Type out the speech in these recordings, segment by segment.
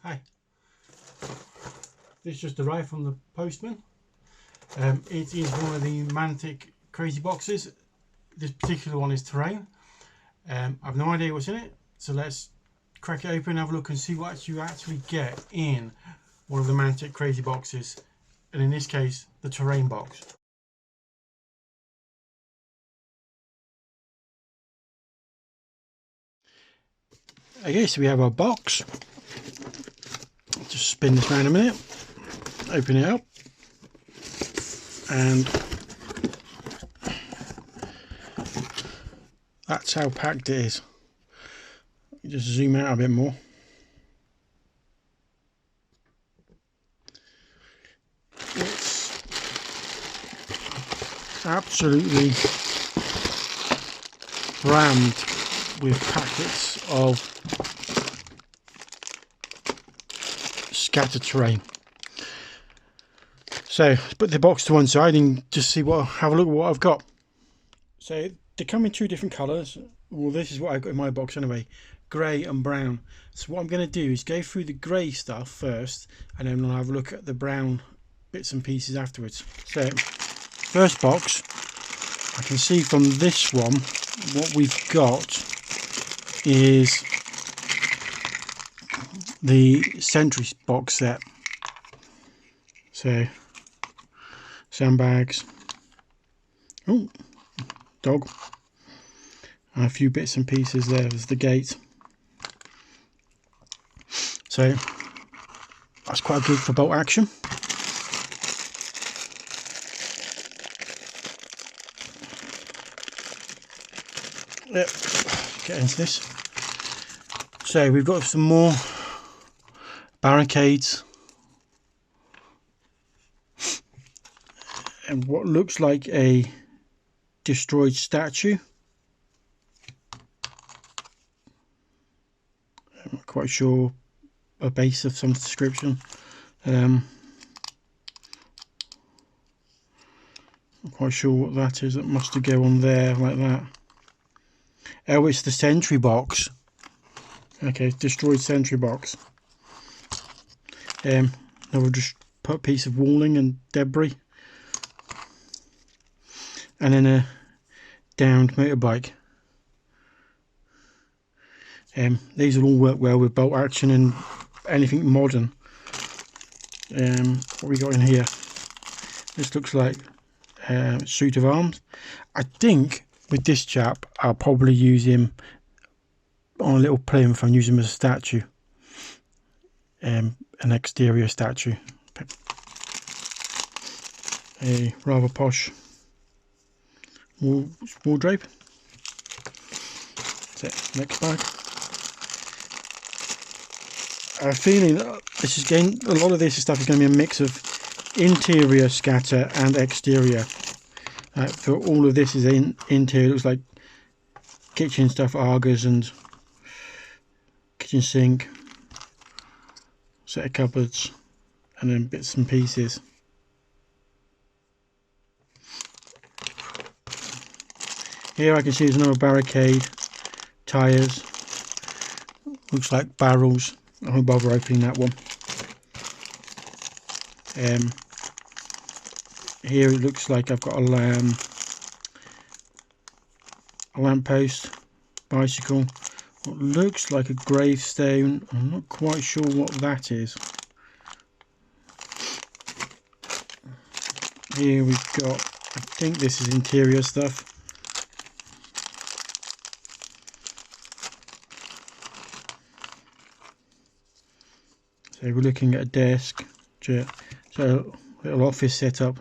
Hi. This just arrived from the postman. It is one of the Mantic crazy boxes. This particular one is terrain. I've no idea what's in it, so let's crack it open and have a look and see what you actually get in one of the Mantic crazy boxes, and in this case the terrain box. Okay, so we have our box. Just spin this around a minute, open it up, and that's how packed it is. Just zoom out a bit more. It's absolutely rammed with packets of scattered terrain. So let's put the box to one side and just have a look at what I've got. So they come in two different colours. Well, this is what I've got in my box anyway, grey and brown. So what I'm going to do is go through the grey stuff first, and then I'll have a look at the brown bits and pieces afterwards. So first box, I can see from this one what we've got is the Sentry box set. So sandbags, oh, dog, and a few bits and pieces there. There's the gate. So that's quite good for bolt action. Yep, get into this. So we've got some more barricades and what looks like a destroyed statue. I'm not quite sure, a base of some description. I'm not quite sure what that is. It must have go on there like that. Oh, it's the sentry box. Okay, destroyed sentry box. Now we'll just put a piece of walling and debris, and then a downed motorbike. These will all work well with bolt action and anything modern. What we got in here? This looks like a suit of arms. I think with this chap I'll probably use him on a little plinth and use him as a statue, an exterior statue. A rather posh wardrobe. That's it. Next bag. I have a feeling that this is a lot of this stuff is going to be a mix of interior scatter and exterior. For all of this is interior. It looks like kitchen stuff, augers and kitchen sink, set of cupboards, and then bits and pieces. Here I can see there's another barricade, tyres, looks like barrels. I won't bother opening that one. Here it looks like I've got a lamppost, bicycle, what looks like a gravestone. I'm not quite sure what that is. Here we've got, I think this is interior stuff. So we're looking at a desk, so a little office setup.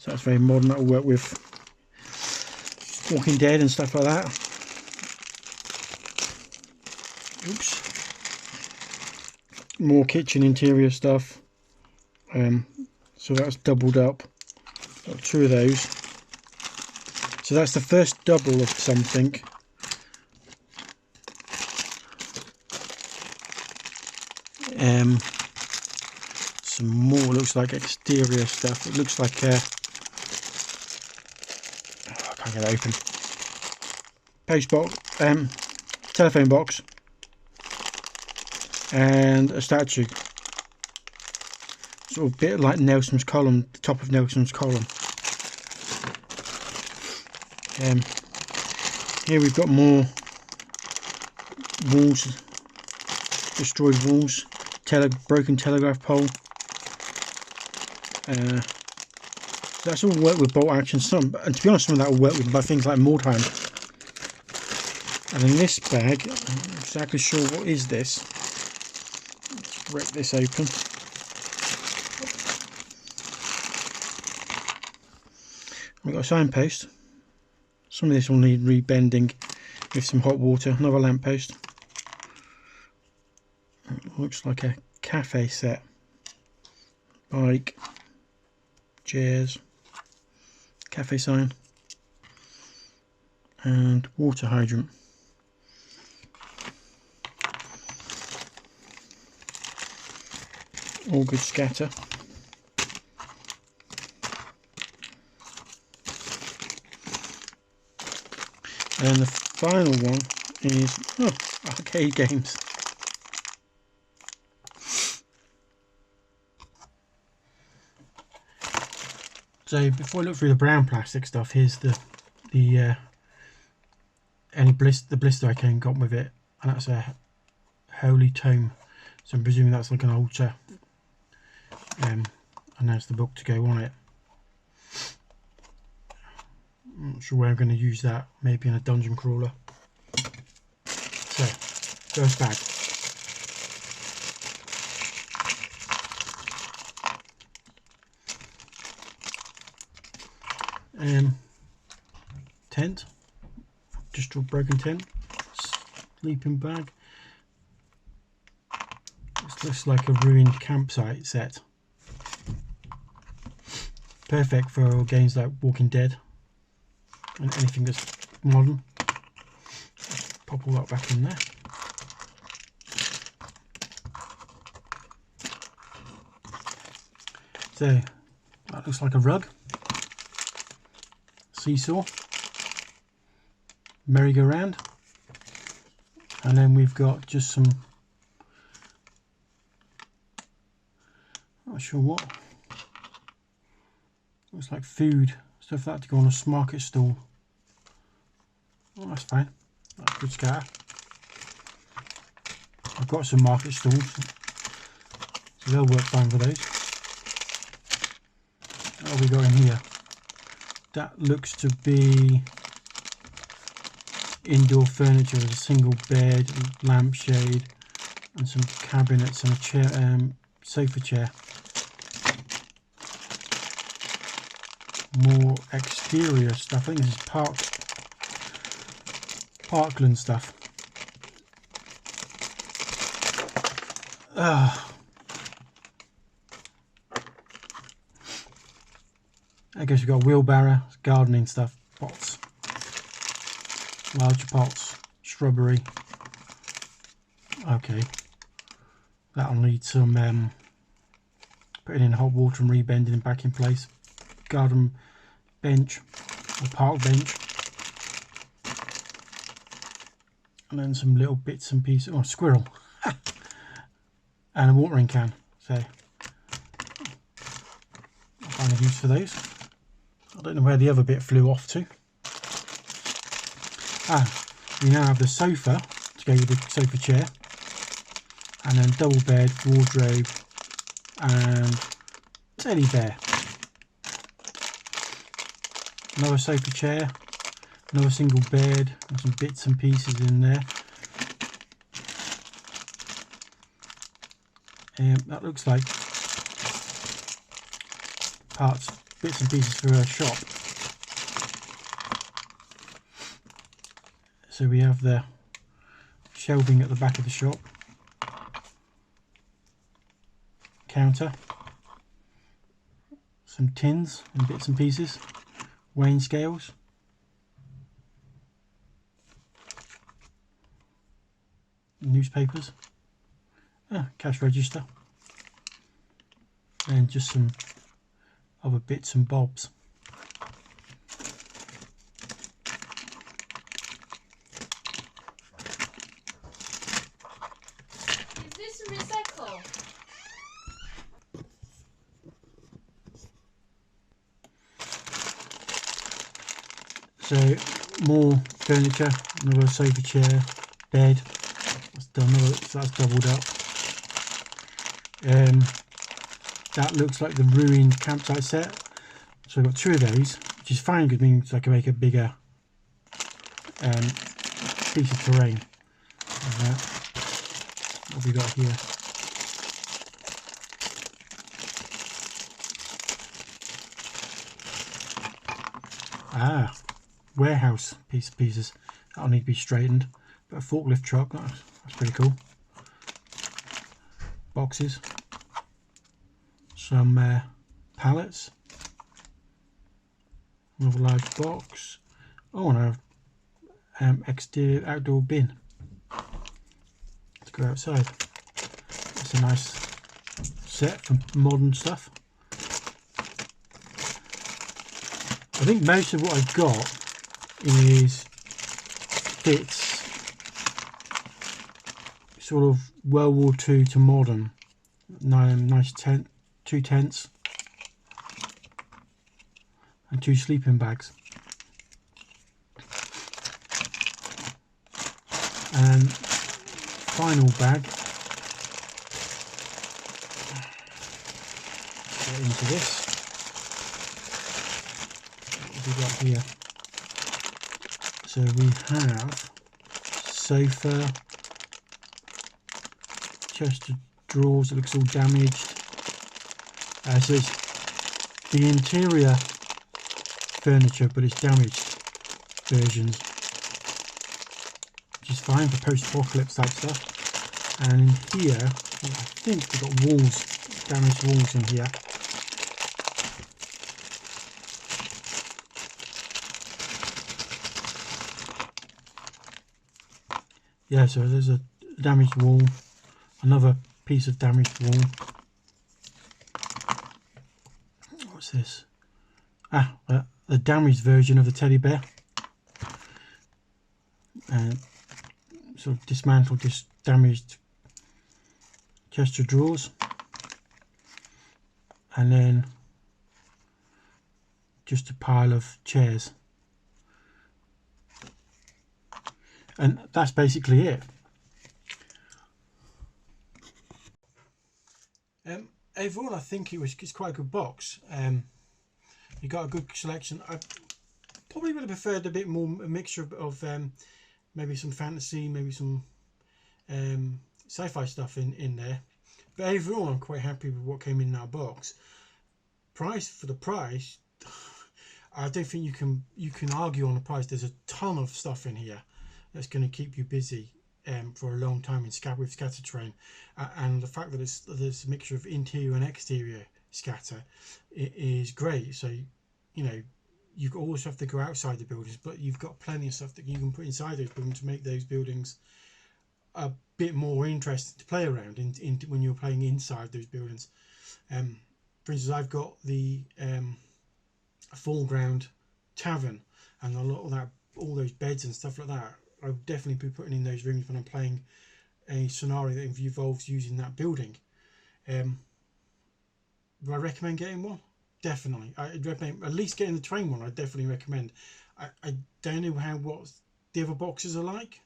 So that's very modern. That'll work with Walking Dead and stuff like that. Oops. More kitchen interior stuff. So that's doubled up. Got two of those. So that's the first double of something. Some more looks like exterior stuff. It looks like I can't get it open. Post box, telephone box. and a statue. Sort of a bit like Nelson's column, the top of Nelson's column. Here we've got more walls, destroyed walls, broken telegraph pole. That's all work with bolt action. And to be honest, some of that will work with by things like Mordheim. And in this bag, I'm not exactly sure what is this. Let's rip this open. We've got a signpost. Some of this will need rebending with some hot water. Another lamppost. Looks like a cafe set. Bike. Chairs. Cafe sign. And water hydrant. All good scatter. And the final one is arcade games. So before I look through the brown plastic stuff, here's the blister I came got with it, and that's a Holy Tome. So I'm presuming that's like an altar, and there's the book to go on it. I'm not sure where I'm going to use that, maybe in a dungeon crawler. So, first bag. Tent, just a broken tent, sleeping bag. This looks like a ruined campsite set. Perfect for games like Walking Dead. And anything that's modern. Pop all that back in there. So that looks like a rug, seesaw, merry-go-round, and then we've got just some, not sure what, looks like food, stuff like that to go on a market stall. Oh, that's fine. That's good scatter. I've got some market stalls, so they'll work fine for those. What have we got in here? That looks to be indoor furniture with a single bed, lampshade, and some cabinets and a chair, sofa chair. More exterior stuff. I think this is Parkland stuff. I guess you've got wheelbarrow, gardening stuff, pots, larger pots, shrubbery. Okay, that'll need some putting in hot water and rebending it back in place. Garden bench or park bench. And then some little bits and pieces, oh, squirrel, and a watering can. So I'll find a use for those. I don't know where the other bit flew off to. We now have the sofa to go with the sofa chair, and then double bed, wardrobe, and teddy bear. Another sofa chair. Another single bed and some bits and pieces in there. That looks like bits and pieces for a shop. So we have the shelving at the back of the shop. Counter. Some tins and bits and pieces. Weighing scales. Newspapers, cash register, and just some other bits and bobs. Is this So more furniture, another sofa chair, bed. That's done. So that's doubled up. That looks like the ruined campsite set. So I've got 2 of those, which is fine because it means I can make a bigger piece of terrain. Like that. What have we got here? Warehouse pieces. That'll need to be straightened. But a forklift truck, that's pretty cool. Boxes. Some pallets. Another large box. Oh, and a exterior outdoor bin to go outside. That's a nice set for modern stuff. I think most of what I've got is bits sort of World War II to modern. Nice 2 tents and 2 sleeping bags. And final bag. Get into this. What have we got here? So we have sofa, chest of drawers. It looks all damaged. So it's the interior furniture, but it's damaged versions, which is fine for post-apocalypse type stuff. And in here, I think we've got walls, damaged walls in here. Yeah, so there's a damaged wall, another piece of damaged wall. What's this? The damaged version of the teddy bear. And sort of dismantled this damaged chest of drawers. And then just a pile of chairs. And that's basically it. Overall, I think it's quite a good box. You got a good selection. I probably would have preferred a bit more a mixture of maybe some fantasy, maybe some sci-fi stuff in there. But overall, I'm quite happy with what came in that box. Price for the price, I don't think you can argue on the price. There's a ton of stuff in here that's going to keep you busy for a long time with scatter terrain, and the fact that there's a mixture of interior and exterior scatter is great. So you know, you always have to go outside the buildings, but you've got plenty of stuff that you can put inside those buildings to make those buildings a bit more interesting to play around in when you're playing inside those buildings. For instance, I've got the foreground tavern and a lot of that, all those beds and stuff like that. I'll definitely be putting in those rooms when I'm playing a scenario that involves using that building. Do I recommend getting one? Definitely. I'd recommend at least getting the train one. I definitely recommend. I don't know what the other boxes are like,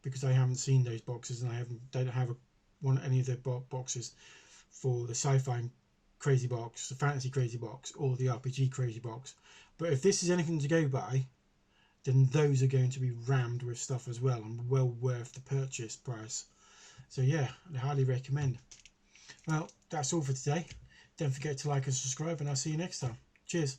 because I haven't seen those boxes, and I don't have any of the boxes for the sci-fi crazy box, the fantasy crazy box, or the RPG crazy box. But if this is anything to go by, then those are going to be rammed with stuff as well, and well worth the purchase price. So yeah, I highly recommend. Well, that's all for today. Don't forget to like and subscribe, and I'll see you next time. Cheers.